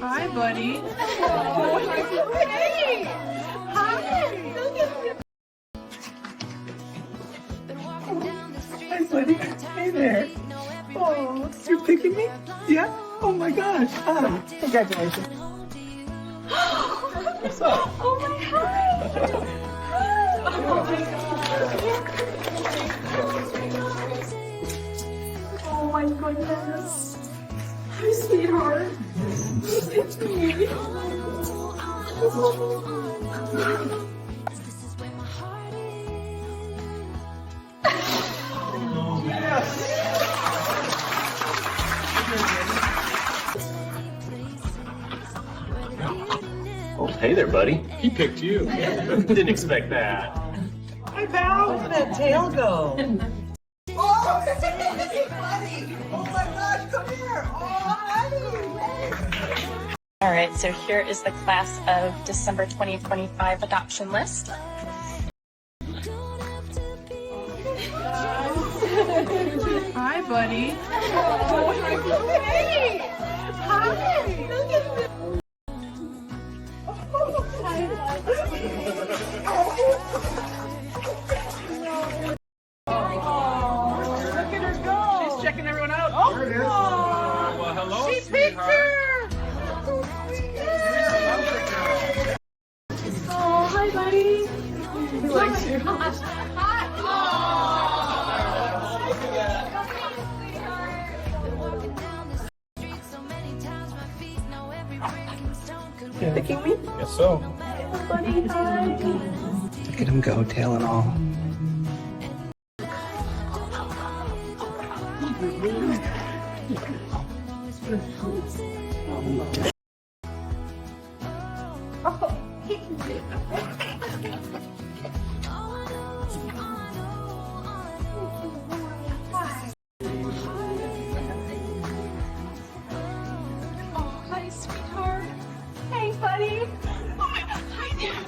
Hi, buddy. Hey! Hi! Hi, buddy. Hey there. Oh, you're picking me? Yeah? Oh my gosh. Hi. Congratulations. What's up? Oh my gosh. Oh my goodness. Hi, sweetheart. It's me. Oh, hey there, buddy. He picked you. Didn't expect that. Hi, pal. Where did that tail go? Oh, hey, buddy! Oh my gosh, come here! Oh, honey! All right, so here is the class of December 2025 adoption list. Hi, buddy. Hey! Hi! Look at her go! She's checking everyone out. Oh, there it is. Well, hello, She picked her! Oh, hi, buddy. He likes you. Picking me? Guess so. Buddy, hi. Look at him go, tail and all. Hi, sweetheart. Hey, buddy. Oh my God. Hi there.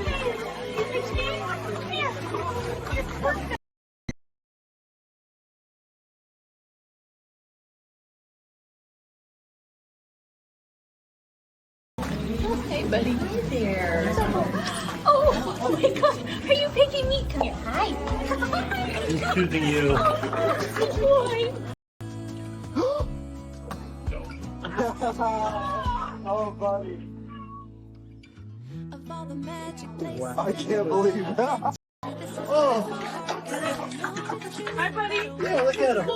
Hey, it's me. Come here. You're perfect. Hey, buddy. Hi there. Oh my God. Are you picking me? Come here. Hi. Who's choosing you? Good boy. Oh, buddy. I can't believe that. Oh, Hi, buddy. yeah, look at him.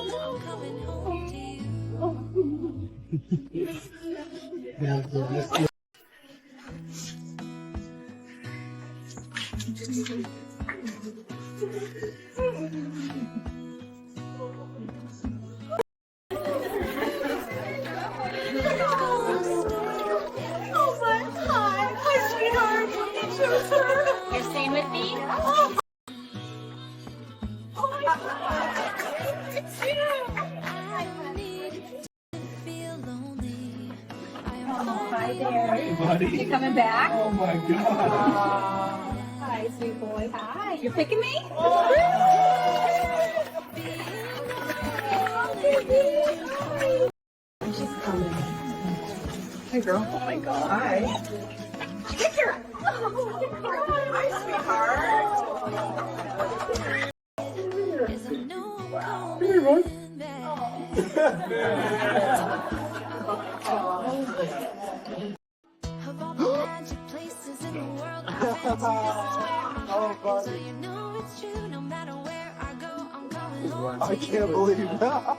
Oh my God. Hi, sweetheart. You chose her. You're staying with me? Oh my God. It's you. Hi there. Hey, buddy. You coming back? Oh my God. Hi, sweet boy. Hi. You're picking me? She's coming. Hey, girl. Oh my God. Hi. Pick her. Hi, sweetheart. Hey, bud. Oh, buddy. I can't believe that.